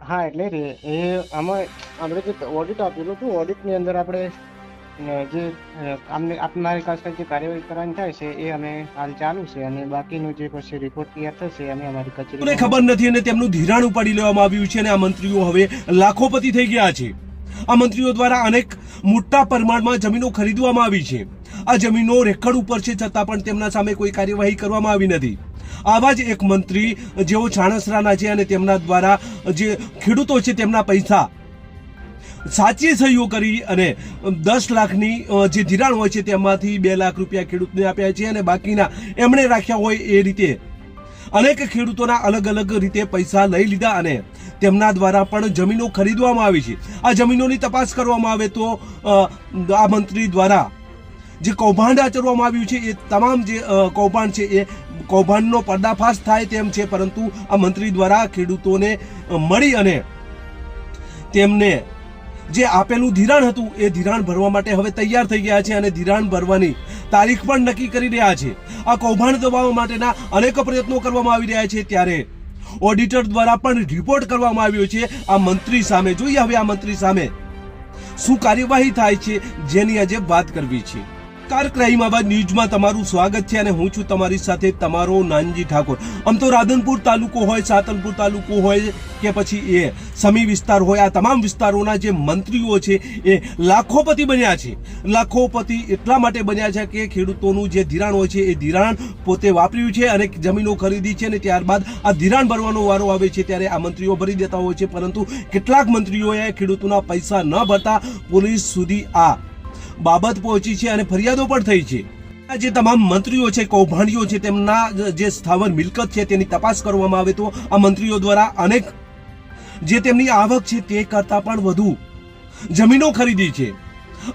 હા એટલે એ આમાં આપણે જે ઓડિટ આપેલું હતું, ઓડિટની અંદર આપણે જે આપનારી પાસે જે કાર્યવાહી કરવાની થાય છે એ અમે હાલ ચાલુ છે, અને બાકીનું જે પછી રિપોર્ટ તૈયાર થશે અમે અમારી કચેરીમાં ખબર નથી અને તેમનું ધિરાણ ઉપાડી લેવામાં આવ્યું છે અને આ મંત્રીઓ હવે લાખોપતિ થઈ ગયા છે. આ મંત્રીઓ દ્વારા અનેક મોટા પ્રમાણમાં જમીનો ખરીદવામાં આવી છે. આ જમીનો રેકર્ડ ઉપર છે, છતાં પણ તેમના સામે કોઈ કાર્યવાહી કરવામાં આવી નથી. આવા જ એક મંત્રી જેઓ ચાણસરાના છે અને તેમના દ્વારા જે ખેડૂતો છે તેમના પૈસા સાચી સહીઓ કરી અને 10 લાખની જે ધિરાણ હોય છે તેમાંથી 2 લાખ રૂપિયા ખેડૂતને આપ્યા છે અને બાકીના એમણે રાખ્યા હોય એ રીતે અનેક ખેડૂતોના અલગ અલગ રીતે પૈસા લઈ લીધા અને તેમના દ્વારા પણ જમીનો ખરીદવામાં આવી છે. આ જમીનોની તપાસ કરવામાં આવે તો આ મંત્રી દ્વારા જે કૌભાંડ આચરવામાં આવ્યું છે એ તમામ જે કૌભાંડ છે એ કૌભાંડનો પર્દાફાશ થાય તેમ છે, પરંતુ આ મંત્રી દ્વારા ખેડૂતોને મળી અને તેમને જે આપેલું ધિરાણ હતું એ ધિરાણ ભરવા માટે હવે તૈયાર થઈ ગયા છે અને ધિરાણ ભરવાની તારીખ પણ નક્કી કરી રહ્યા છે. આ કૌભાંડ દબાવવા માટેના અનેક પ્રયત્નો કરવામાં આવી રહ્યા છે, ત્યારે ઓડિટર દ્વારા પણ રિપોર્ટ કરવામાં આવ્યો છે આ મંત્રી સામે. જોઈએ હવે આ મંત્રી સામે શું કાર્યવાહી થાય છે, જેની આજે વાત કરવી છે. ક્રાઇમ આવાજ ન્યૂઝમાં તમારું સ્વાગત છે અને હું છું તમારી સાથે તમારો નાનજી ઠાકોર. આમ તો રાધનપુર તાલુકો હોય, સાતલપુર તાલુકો હોય કે પછી એ સમી વિસ્તાર હોય, આ તમામ વિસ્તારોના જે મંત્રીઓ છે એ લાખોપતિ બન્યા છે. લાખોપતિ એટલા માટે બન્યા છે કે ખેડૂતોનું જે ધિરાણ હોય છે એ ધિરાણ પોતે વાપર્યું છે અને જમીનો ખરીદી છે અને ત્યારબાદ આ ધિરાણ ભરવાનો વારો આવે છે ત્યારે આ મંત્રીઓ ભરી દેતા હોય છે, પરંતુ કેટલાક મંત્રીઓએ ખેડૂતોના પૈસા ન ભરતા પોલીસ સુધી આ બાબત પહોંચી છે અને ફરિયાદો પણ થઈ છે. આ જે તમામ મંત્રીઓ છે, કૌભાંડીઓ છે, તેમના જે સ્થાવર મિલકત છે તેની તપાસ કરવામાં આવે તો આ મંત્રીઓ દ્વારા અનેક જે તેમની આવક છે તે કરતાં પણ વધુ જમીનો ખરીદી છે.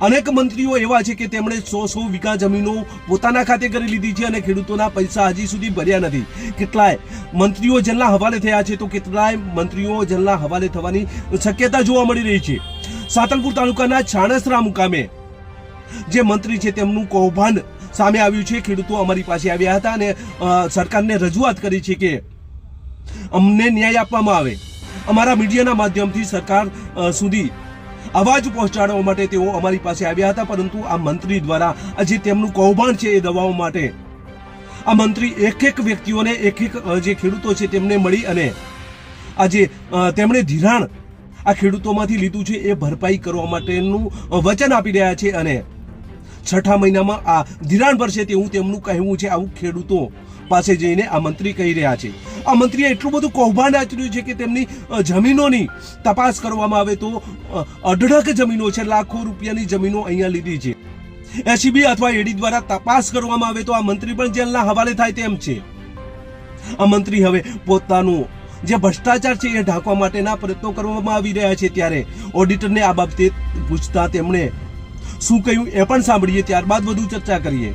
અનેક મંત્રીઓ એવા છે કે તેમણે 100 વીઘા જમીનો પોતાના ખાતે કરી લીધી છે અને ખેડૂતોના પૈસા હજી સુધી ભર્યા નથી. કેટલાય મંત્રીઓ જેલના હવાલે થયા છે તો કેટલાય મંત્રીઓ જેલના હવાલે થવાની શક્યતા જોવા મળી રહી છે. સાતલપુર તાલુકાના ચાણસરા મુકામે જે મંત્રી છે તેમનું કૌભાંડ સામે આવ્યું છે. ખેડૂતો અમારી પાસે આવ્યા હતા અને સરકારને રજૂઆત કરી છે કે અમને ન્યાય આપવામાં આવે. અમારા મીડિયાના માધ્યમથી સરકાર સુધી અવાજ પહોંચાડવા માટે તેઓ અમારી પાસે આવ્યા હતા, પરંતુ આ મંત્રી દ્વારા જે તેમનું કૌભાંડ છે એ દબાવવા માટે આ મંત્રી એક વ્યક્તિઓને એક જે ખેડૂતો છે તેમને મળી અને આજે તેમણે ધિરાણ આ ખેડૂતોમાંથી લીધું છે એ ભરપાઈ કરવા માટેનું વચન આપી રહ્યા છે અને 6ઠા મહિનામાં આ ધિરાણ ભરશે તેવું તેમનું કહેવું છે. આવું ખેડૂતો પાસે જઈને આ મંત્રી કહી રહ્યા છે. આ મંત્રીએ એટલું બધું કૌભાંડ આચર્યું છે કે તેમની જમીનોની તપાસ કરવામાં આવે તો અઢળક જમીનો છે, લાખો રૂપિયાની જમીનો અહીંયા લીધી છે. એસીબી અથવા એડી દ્વારા તપાસ કરવામાં આવે તો આ મંત્રી પણ જેલના હવાલે થાય તેમ છે. આ મંત્રી હવે પોતાનું જે ભ્રષ્ટાચાર છે એ ઢાંકવા માટેના પ્રયત્નો કરવામાં આવી રહ્યા છે, ત્યારે ઓડિટરને આ બાબતે પૂછતા તેમણે શું કહ્યું એ પણ સાંભળીએ, ત્યારબાદ વધુ ચર્ચા કરીએ.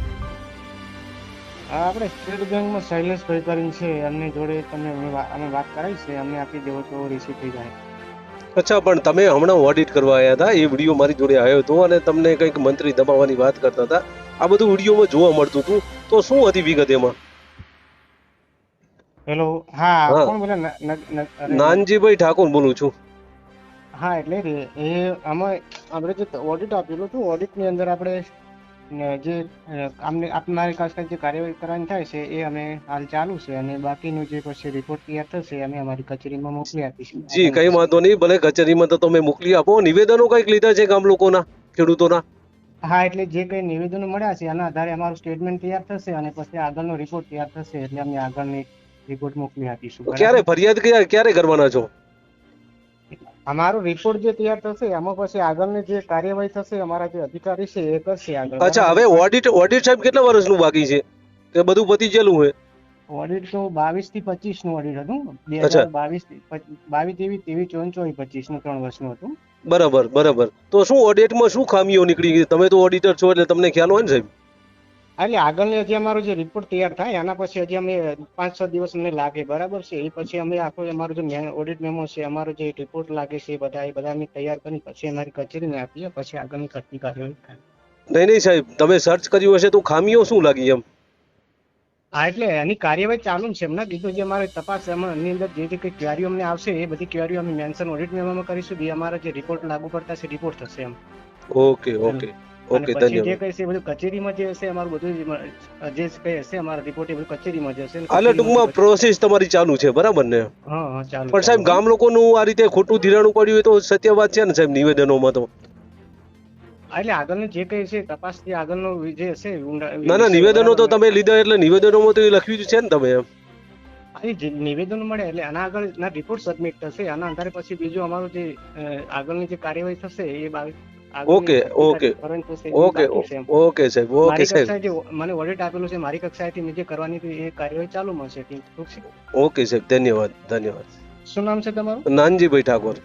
આપણે સ્ટેટ બેંકમાં શૈલેષભાઈ કરીને છે, એમની જોડે તમે અમે વાત કરાવી છે, અમને આપી દેવો તો રિસીવ થઈ જાય. અચ્છા, પણ તમે હમણાં ઓડિટ કરવા આવ્યા હતા, એ વિડીયો મારી જોડે આવ્યો હતો અને તમને કંઈક મંત્રી દબાવવાની વાત કરતા હતા. આ બધું વિડીયોમાં જોવા મળતું હતું, તો શું હતી વિગત એમાં? હેલો, હા, કોણ બોલે? નાનજીભાઈ ઠાકોર બોલું છું. હા, એટલે એ આમાં આપણે જે ઓડિટ આપેલું હતું, ઓડિટની અંદર આપણે જે આપનારી પાસે જે કાર્યવાહી કરવાની થાય છે એ અમે હાલ ચાલુ છે, અને બાકીનું જે પછી રિપોર્ટ તૈયાર થશે અમે અમારી કચેરીમાં મોકલી આપીશું. જી, કઈ વાંધો નહીં, ભલે કચેરીમાં તો તમે મોકલી આપો. નિવેદનો કંઈક લીધા છે ગામ લોકોના, ખેડૂતોના? હા, એટલે જે કઈ નિવેદનો મળ્યા છે એના આધારે અમારું સ્ટેટમેન્ટ તૈયાર થશે અને પછી આગળનો રિપોર્ટ તૈયાર થશે એટલે અમે આગળની રિપોર્ટ મોકલી આપીશું. ક્યારે ફરિયાદ ક્યારે કરવાના છો? અમારો રિપોર્ટ જે તૈયાર થશે એમાં પછી આગળની જે કાર્યવાહી થશે અમારા જે અધિકારી છે એ કરશે આગળ. અચ્છા, હવે ઓડિટ સાહેબ કેટલા વર્ષનું બાકી છે કે બધું પતી ગયેલું હોય? ઓડિટ તો 22 થી 25 નું ઓડિટ હતું. 2022 23 24 25 નું 3 વર્ષનું હતું. બરાબર. તો શું ઓડિટમાં શું ખામીઓ નીકળી ગઈ? તમે તો ઓડિટર છો એટલે તમને ખ્યાલ હોય ને સાહેબ. એટલે આગળની હજી અમારો જે રિપોર્ટ તૈયાર થાય એના પછી હજી અમે 5-6 દિવસ અમને લાગે, બરાબર છે. એ પછી અમે આખો અમારો જે ઓડિટ મેમો છે, અમારો જે રિપોર્ટ લાગે છે એ બધા અમે તૈયાર કરી પછી અમારી કચેરીને આપીએ, પછી આગળની કાર્યવાહી થાય. નહીં સાહેબ, તમે સર્ચ કર્યું હશે તો ખામીઓ શું લાગી એમ? હા એટલે એની કાર્યવાહી ચાલુ છે એમના કીધું જે અમારે તપાસ એની અંદર જે કઈ ક્વેરીઓ અમને આવશે એ બધી ક્વેરીઓ અમે મેન્શન ઓડિટ મેમોમાં કરીશું જે અમારા જે રિપોર્ટ લાગુ પડતા છે રિપોર્ટ થશે એમ. ઓકે ઓકે અને ઓકે, પછી જે ધન્યવાદ. કઈ છે એ બધું કચેરીમાં જે હશે અમારું બધું જે કઈ હશે અમારા રિપોર્ટ એ બધું કચેરીમાં જ હશે. એટલે ટૂંકમાં પ્રોસેસ તમારી ચાલુ છે, બરાબર ને? હા હા ચાલુ. પણ સાહેબ ગામ લોકોનું આ રીતે ખોટું ધિરાણું પડ્યું હોય તો સત્ય વાત છે ને સાહેબ નિવેદનોમાં તો? એટલે આગળનું જે કઈ છે તપાસ જે આગળનો જે હશે ના નિવેદનો તો તમે લીધા એટલે નિવેદનોમાં તો એ લખ્યું જ છે ને તમે એમ? જે નિવેદન મળે એટલે આના આગળ ના રિપોર્ટ સબમિટ થશે આના આધારે પછી બીજું અમારું જે આગળની જે કાર્યવાહી થશે એ ઓકે ઓકે ઓકે ઓકે સાહેબ, ઓકે સાહેબ, મને ઓડિટ આપેલું છે મારી કક્ષાએથી મેં જે કરવાની હતી એ કાર્યવાહી ચાલુમાં છે. ટૂંક છે. ઓકે સાહેબ, ધન્યવાદ ધન્યવાદ. શું નામ છે તમારું? નાનજીભાઈ ઠાકોર,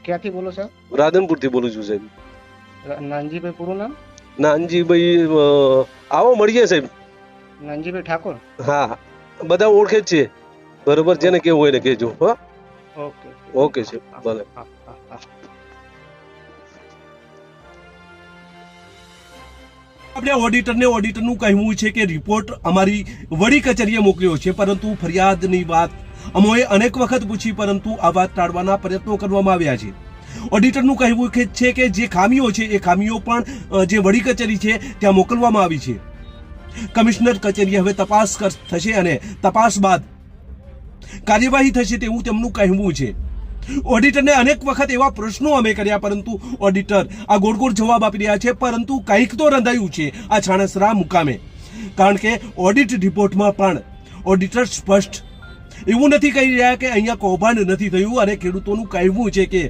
ક્યાંથી બોલો છો? રાધનપુરથી બોલું છું સાહેબ. નાનજીભાઈ પૂરું નામ? નાનજીભાઈ આવો મળીએ સાહેબ. નાનજીભાઈ ઠાકોર? હા, બધા ઓળખે જ છે, બરોબર, જેને કેવું હોય ને કહેજો. હા ઓકે ઓકે સાહેબ, ભલે. આપણે ઓડિટરનું કહેવું છે કે રિપોર્ટ અમારી વડી કચેરીએ મોકલ્યો છે, પરંતુ ફરિયાદની વાત અમોએ અનેક વખત પૂછી, પરંતુ આ વાત ટાળવાના પ્રયત્નો કરવામાં આવ્યા છે. ઓડિટરનું કહેવું છે કે જે ખામીઓ છે એ ખામીઓ પણ જે વડી કચેરી છે ત્યાં મોકલવામાં આવી છે. કમિશનર કચેરી હવે તપાસ થશે અને તપાસ બાદ કાર્યવાહી થશે તેવું તેમનું કહેવું છે. ઓડિટરને અનેક વખત એવા પ્રશ્નો અમે કર્યા, પરંતુ ઓડિટર આ ગોળ જવાબ આપી રહ્યા છે, પરંતુ કંઈક તો રંધાયું છે આ છાણસરા મુકામે. કારણ કે ઓડિટ રિપોર્ટમાં પણ ઓડિટર સ્પષ્ટ એવું નથી કહી રહ્યા કે અહીંયા કૌભાંડ નથી થયું, અને ખેડૂતોનું કહેવું છે કે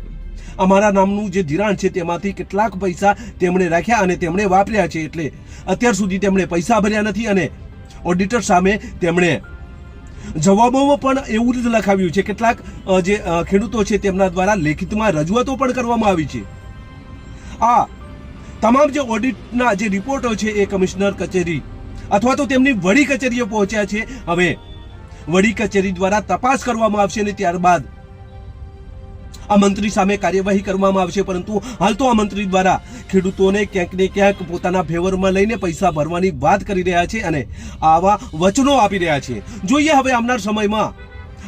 અમારા નામનું જે ધિરાણ છે તેમાંથી કેટલાક પૈસા તેમણે રાખ્યા અને તેમણે વાપર્યા છે, એટલે અત્યાર સુધી તેમણે પૈસા ભર્યા નથી. અને ઓડિટર સામે તેમણે જવાબોમાં પણ એવું જ લખાવ્યું છે. કેટલાક જે ખેડૂતો છે તેમના દ્વારા લેખિતમાં રજૂઆતો પણ કરવામાં આવી છે. આ તમામ જે ઓડિટના જે રિપોર્ટો છે એ કમિશનર કચેરી અથવા તો તેમની વડી કચેરીએ પહોંચ્યા છે. હવે વડી કચેરી દ્વારા તપાસ કરવામાં આવશે અને ત્યારબાદ આ મંત્રી સામે કાર્યવાહી કરવામાં આવશે. પરંતુ હાલ તો આ મંત્રી દ્વારા ખેડૂતોને ક્યાંક ને ક્યાંક પોતાના ફેવરમાં લઈને પૈસા ભરવાની વાત કરી રહ્યા છે અને આવા વચનો આપી રહ્યા છે. જોઈએ હવે આવનાર સમયમાં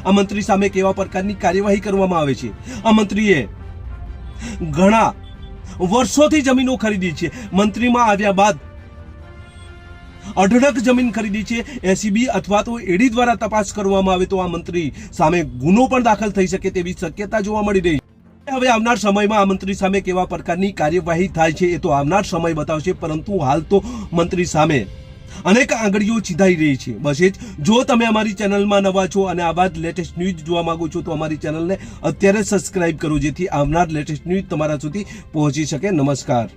આ મંત્રી સામે કેવા પ્રકારની કાર્યવાહી કરવામાં આવે છે. આ મંત્રીએ ઘણા વર્ષોથી જમીનો ખરીદી છે. મંત્રીમાં આવ્યા બાદ અઢળક જમીન ખરીદી છે. એસીબી અથવા તો ઈડી દ્વારા તપાસ કરવામાં આવે તો આ મંત્રી સામે ગુનો પણ દાખલ થઈ શકે તેવી શક્યતા જોવા મળી રહી છે. હવે આવનાર સમયમાં આ મંત્રી સામે કેવા પ્રકારની કાર્યવાહી થાય છે એ તો આવનાર સમય બતાવશે, પરંતુ હાલ તો મંત્રી સામે અનેક આંગળીઓ ચીધાઈ રહી છે. બસ એ જ. જો તમે અમારી ચેનલમાં નવા છો અને આવા જ લેટેસ્ટ ન્યૂઝ જોવા માંગો છો તો અમારી ચેનલને અત્યારે સબસ્ક્રાઇબ કરો, જેથી આવનાર લેટેસ્ટ ન્યૂઝ તમારા સુધી પહોંચી શકે. નમસ્કાર.